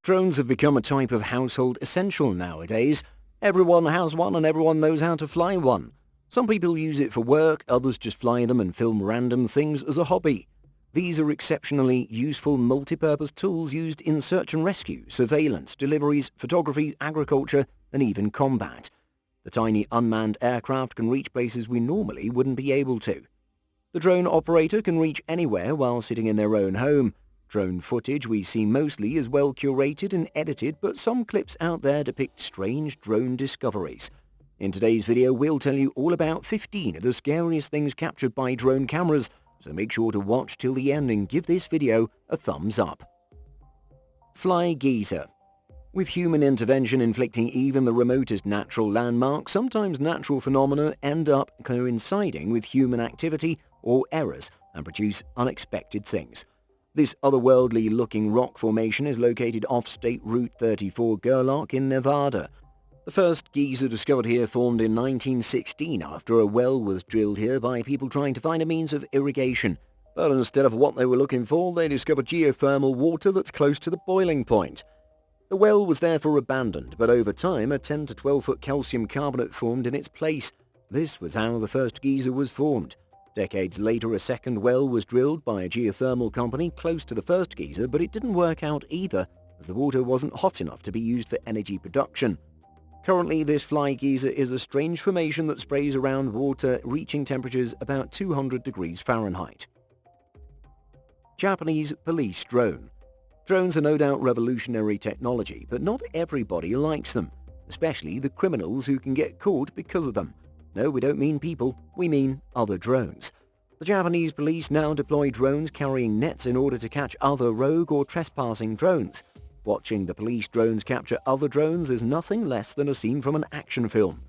Drones have become a type of household essential nowadays. Everyone has one and everyone knows how to fly one. Some people use it for work, others just fly them and film random things as a hobby. These are exceptionally useful multi-purpose tools used in search and rescue, surveillance, deliveries, photography, agriculture, and even combat. The tiny unmanned aircraft can reach places we normally wouldn't be able to. The drone operator can reach anywhere while sitting in their own home. Drone footage we see mostly is well curated and edited, but some clips out there depict strange drone discoveries. In today's video, we'll tell you all about 15 of the scariest things captured by drone cameras, so make sure to watch till the end and give this video a thumbs up. Fly geyser. With human intervention inflicting even the remotest natural landmark, sometimes natural phenomena end up coinciding with human activity or errors and produce unexpected things. This otherworldly-looking rock formation is located off State Route 34 Gerlach in Nevada. The first geyser discovered here formed in 1916 after a well was drilled here by people trying to find a means of irrigation. But instead of what they were looking for, they discovered geothermal water that's close to the boiling point. The well was therefore abandoned, but over time a 10 to 12-foot calcium carbonate formed in its place. This was how the first geyser was formed. Decades later, a second well was drilled by a geothermal company close to the first geyser, but it didn't work out either, as the water wasn't hot enough to be used for energy production. Currently, this fly geyser is a strange formation that sprays around water reaching temperatures about 200 degrees Fahrenheit. Japanese police drone. Drones are no doubt revolutionary technology, but not everybody likes them, especially the criminals who can get caught because of them. No, we don't mean people, we mean other drones. The Japanese police now deploy drones carrying nets in order to catch other rogue or trespassing drones. Watching the police drones capture other drones is nothing less than a scene from an action film.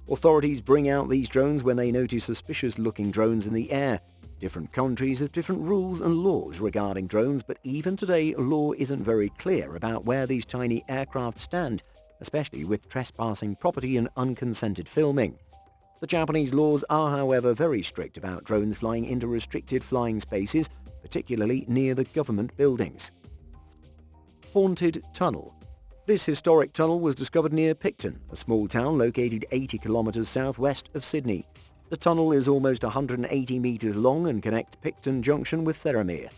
Authorities bring out these drones when they notice suspicious-looking drones in the air. Different countries have different rules and laws regarding drones, but even today, law isn't very clear about where these tiny aircraft stand, especially with trespassing property and unconsented filming. The Japanese laws are, however, very strict about drones flying into restricted flying spaces, particularly near the government buildings. Haunted tunnel. This historic tunnel was discovered near Picton, a small town located 80 kilometers southwest of Sydney. The tunnel is almost 180 meters long and connects Picton Junction with Theramere.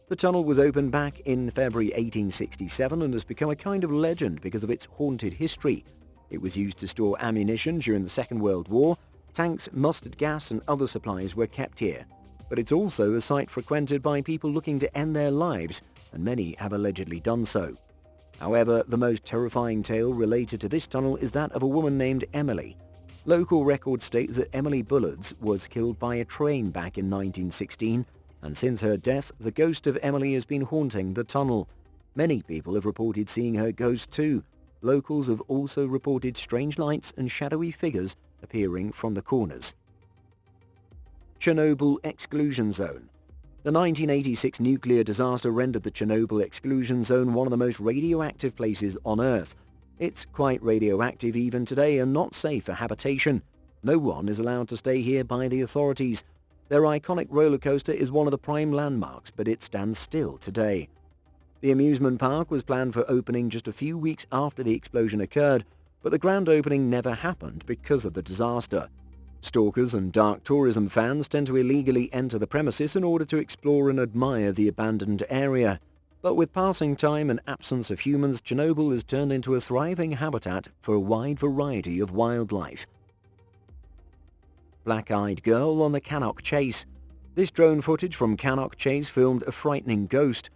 The tunnel was opened back in February 1867 and has become a kind of legend because of its haunted history. It was used to store ammunition during the Second World War. Tanks, mustard gas and other supplies were kept here. But it's also a site frequented by people looking to end their lives, and many have allegedly done so. However, the most terrifying tale related to this tunnel is that of a woman named Emily. Local records state that Emily Bullards was killed by a train back in 1916, and since her death, the ghost of Emily has been haunting the tunnel. Many people have reported seeing her ghost too. Locals have also reported strange lights and shadowy figures appearing from the corners. Chernobyl Exclusion Zone. The 1986 nuclear disaster rendered the Chernobyl Exclusion Zone one of the most radioactive places on Earth. It's quite radioactive even today and not safe for habitation. No one is allowed to stay here by the authorities. Their iconic roller coaster is one of the prime landmarks, but it stands still today. The amusement park was planned for opening just a few weeks after the explosion occurred, but the grand opening never happened because of the disaster. Stalkers and dark tourism fans tend to illegally enter the premises in order to explore and admire the abandoned area. But with passing time and absence of humans, Chernobyl has turned into a thriving habitat for a wide variety of wildlife. Black-eyed girl on the Cannock Chase. This drone footage from Cannock Chase filmed a frightening ghost.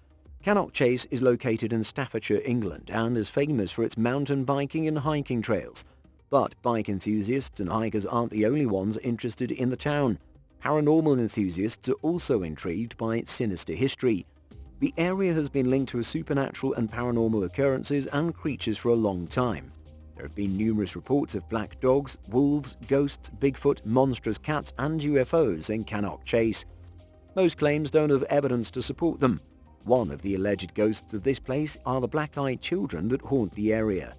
Cannock Chase is located in Staffordshire, England, and is famous for its mountain biking and hiking trails. But bike enthusiasts and hikers aren't the only ones interested in the town. Paranormal enthusiasts are also intrigued by its sinister history. The area has been linked to supernatural and paranormal occurrences and creatures for a long time. There have been numerous reports of black dogs, wolves, ghosts, Bigfoot, monstrous cats, and UFOs in Cannock Chase. Most claims don't have evidence to support them. One of the alleged ghosts of this place are the black-eyed children that haunt the area.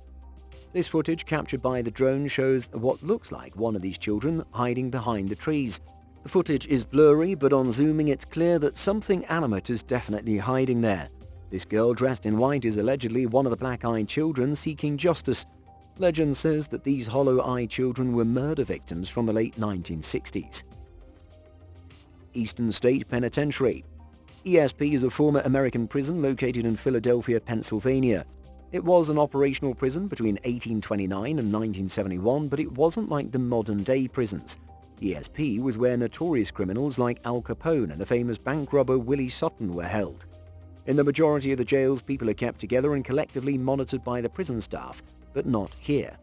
This footage captured by the drone shows what looks like one of these children hiding behind the trees. The footage is blurry, but on zooming it's clear that something animate is definitely hiding there. This girl dressed in white is allegedly one of the black-eyed children seeking justice. Legend says that these hollow-eyed children were murder victims from the late 1960s. Eastern State Penitentiary. ESP is a former American prison located in Philadelphia, Pennsylvania. It was an operational prison between 1829 and 1971, but it wasn't like the modern-day prisons. ESP was where notorious criminals like Al Capone and the famous bank robber Willie Sutton were held. In the majority of the jails, people are kept together and collectively monitored by the prison staff, but not here.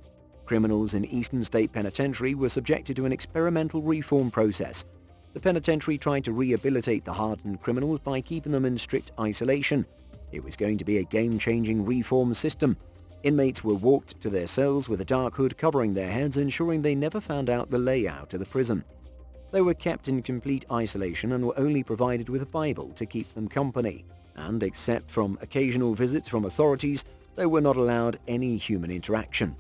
Criminals in Eastern State Penitentiary were subjected to an experimental reform process. The penitentiary tried to rehabilitate the hardened criminals by keeping them in strict isolation. It was going to be a game-changing reform system. Inmates were walked to their cells with a dark hood covering their heads, ensuring they never found out the layout of the prison. They were kept in complete isolation and were only provided with a Bible to keep them company. And except from occasional visits from authorities, they were not allowed any human interaction.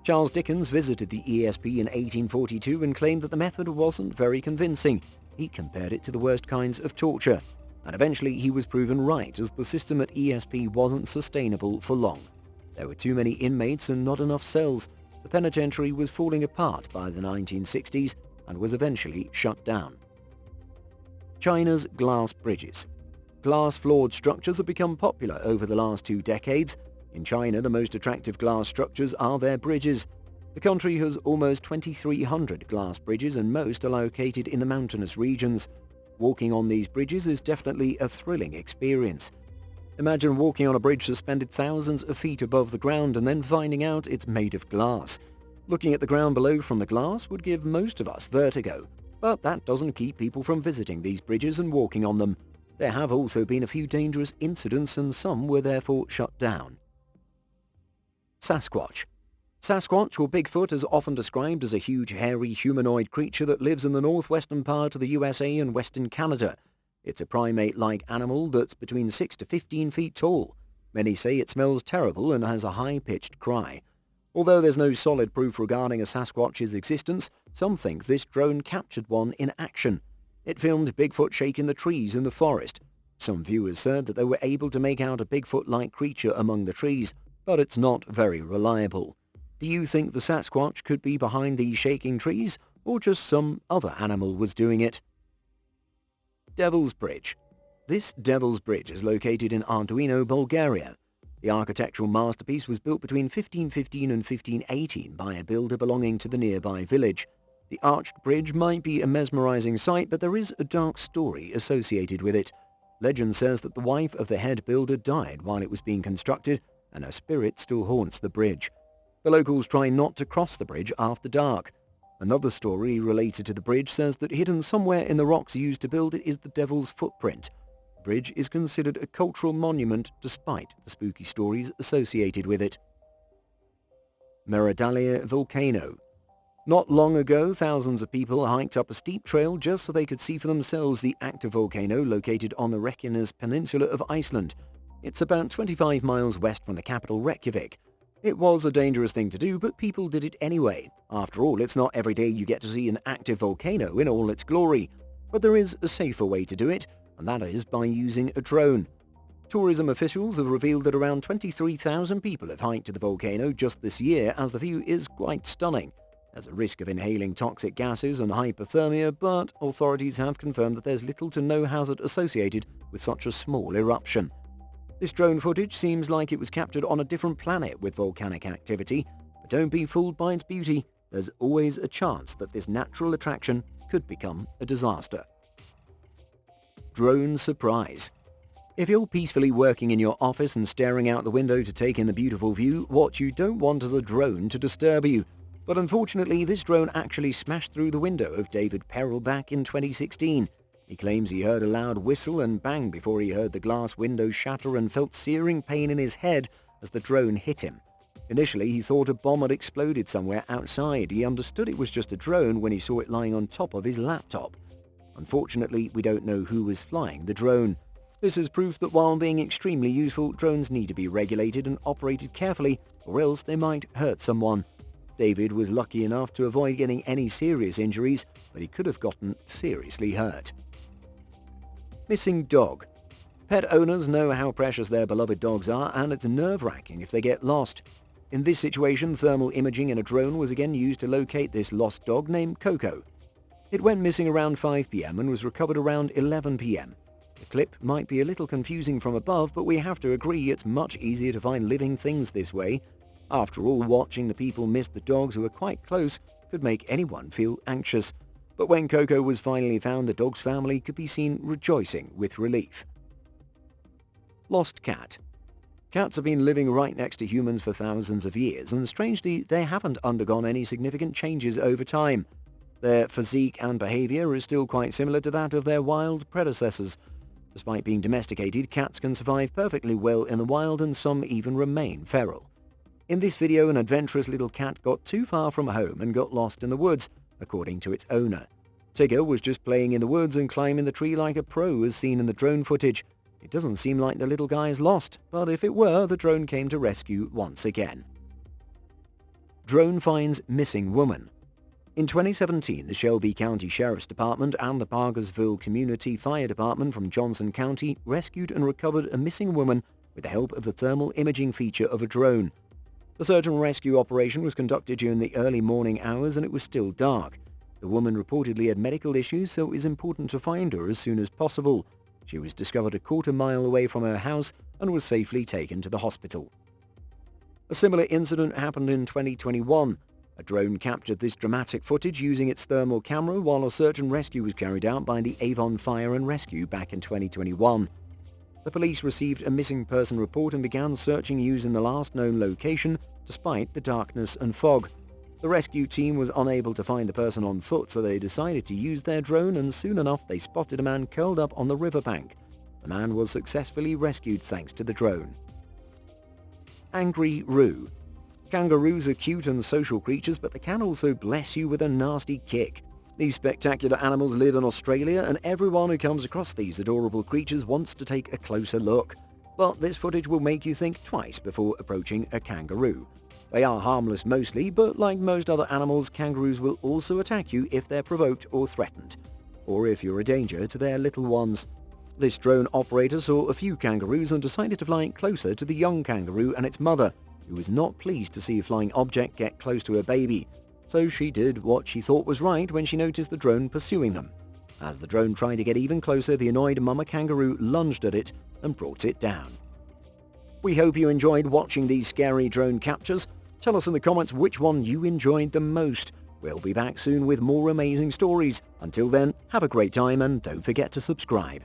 Charles Dickens visited the ESP in 1842 and claimed that the method wasn't very convincing. He compared it to the worst kinds of torture. And eventually he was proven right, as the system at ESP wasn't sustainable for long. There were too many inmates and not enough cells. The penitentiary was falling apart by the 1960s and was eventually shut down. China's glass bridges. Glass-floored structures have become popular over the last 2 decades. In China, the most attractive glass structures are their bridges. The country has almost 2,300 glass bridges, and most are located in the mountainous regions. Walking on these bridges is definitely a thrilling experience. Imagine walking on a bridge suspended thousands of feet above the ground and then finding out it's made of glass. Looking at the ground below from the glass would give most of us vertigo, but that doesn't keep people from visiting these bridges and walking on them. There have also been a few dangerous incidents, and some were therefore shut down. Sasquatch. Sasquatch, or Bigfoot, is often described as a huge, hairy, humanoid creature that lives in the northwestern part of the USA and western Canada. It's a primate-like animal that's between 6 to 15 feet tall. Many say it smells terrible and has a high-pitched cry. Although there's no solid proof regarding a Sasquatch's existence, some think this drone captured one in action. It filmed Bigfoot shaking the trees in the forest. Some viewers said that they were able to make out a Bigfoot-like creature among the trees, but it's not very reliable. Do you think the Sasquatch could be behind these shaking trees, or just some other animal was doing it? Devil's Bridge. This Devil's Bridge is located in Arduino, Bulgaria. The architectural masterpiece was built between 1515 and 1518 by a builder belonging to the nearby village. The arched bridge might be a mesmerizing sight, but there is a dark story associated with it. Legend says that the wife of the head builder died while it was being constructed, and her spirit still haunts the bridge. The locals try not to cross the bridge after dark. Another story related to the bridge says that hidden somewhere in the rocks used to build it is the devil's footprint. The bridge is considered a cultural monument despite the spooky stories associated with it. Meridalia Volcano. Not long ago, thousands of people hiked up a steep trail just so they could see for themselves the active volcano located on the Reykjanes Peninsula of Iceland. It's about 25 miles west from the capital Reykjavik. It was a dangerous thing to do, but people did it anyway. After all, it's not every day you get to see an active volcano in all its glory. But there is a safer way to do it, and that is by using a drone. Tourism officials have revealed that around 23,000 people have hiked to the volcano just this year, as the view is quite stunning. There's a risk of inhaling toxic gases and hypothermia, but authorities have confirmed that there's little to no hazard associated with such a small eruption. This drone footage seems like it was captured on a different planet with volcanic activity, but don't be fooled by its beauty. There's always a chance that this natural attraction could become a disaster. Drone surprise. If you're peacefully working in your office and staring out the window to take in the beautiful view, what you don't want is a drone to disturb you. But unfortunately, this drone actually smashed through the window of David Perrell back in 2016. He claims he heard a loud whistle and bang before he heard the glass window shatter and felt searing pain in his head as the drone hit him. Initially, he thought a bomb had exploded somewhere outside. He understood it was just a drone when he saw it lying on top of his laptop. Unfortunately, we don't know who was flying the drone. This is proof that while being extremely useful, drones need to be regulated and operated carefully, or else they might hurt someone. David was lucky enough to avoid getting any serious injuries, but he could have gotten seriously hurt. Missing dog. Pet owners know how precious their beloved dogs are, and it's nerve-wracking if they get lost. In this situation, thermal imaging in a drone was again used to locate this lost dog named Coco. It went missing around 5 p.m. and was recovered around 11 p.m. The clip might be a little confusing from above, but we have to agree it's much easier to find living things this way. After all, watching the people miss the dogs who are quite close could make anyone feel anxious. But when Coco was finally found, the dog's family could be seen rejoicing with relief. Lost cat. Cats have been living right next to humans for thousands of years, and strangely, they haven't undergone any significant changes over time. Their physique and behavior is still quite similar to that of their wild predecessors. Despite being domesticated, cats can survive perfectly well in the wild, and some even remain feral. In this video, an adventurous little cat got too far from home and got lost in the woods, according to its owner. Tigger was just playing in the woods and climbing the tree like a pro as seen in the drone footage. It doesn't seem like the little guy is lost, but if it were, the drone came to rescue once again. Drone finds missing woman. In 2017, the Shelby County Sheriff's Department and the Parkersville Community Fire Department from Johnson County rescued and recovered a missing woman with the help of the thermal imaging feature of a drone. The search and rescue operation was conducted during the early morning hours and it was still dark. The woman reportedly had medical issues, so it was important to find her as soon as possible. She was discovered a quarter-mile away from her house and was safely taken to the hospital. A similar incident happened in 2021. A drone captured this dramatic footage using its thermal camera while a search and rescue was carried out by the Avon Fire and Rescue back in 2021. The police received a missing person report and began searching using the last known location despite the darkness and fog. The rescue team was unable to find the person on foot, so they decided to use their drone, and soon enough they spotted a man curled up on the riverbank. The man was successfully rescued thanks to the drone. Angry Roo. Kangaroos are cute and social creatures, but they can also bless you with a nasty kick. These spectacular animals live in Australia, and everyone who comes across these adorable creatures wants to take a closer look. But this footage will make you think twice before approaching a kangaroo. They are harmless mostly, but like most other animals, kangaroos will also attack you if they're provoked or threatened, or if you're a danger to their little ones. This drone operator saw a few kangaroos and decided to fly closer to the young kangaroo and its mother, who was not pleased to see a flying object get close to her baby. So she did what she thought was right when she noticed the drone pursuing them. As the drone tried to get even closer, the annoyed mama kangaroo lunged at it and brought it down. We hope you enjoyed watching these scary drone captures. Tell us in the comments which one you enjoyed the most. We'll be back soon with more amazing stories. Until then, have a great time and don't forget to subscribe.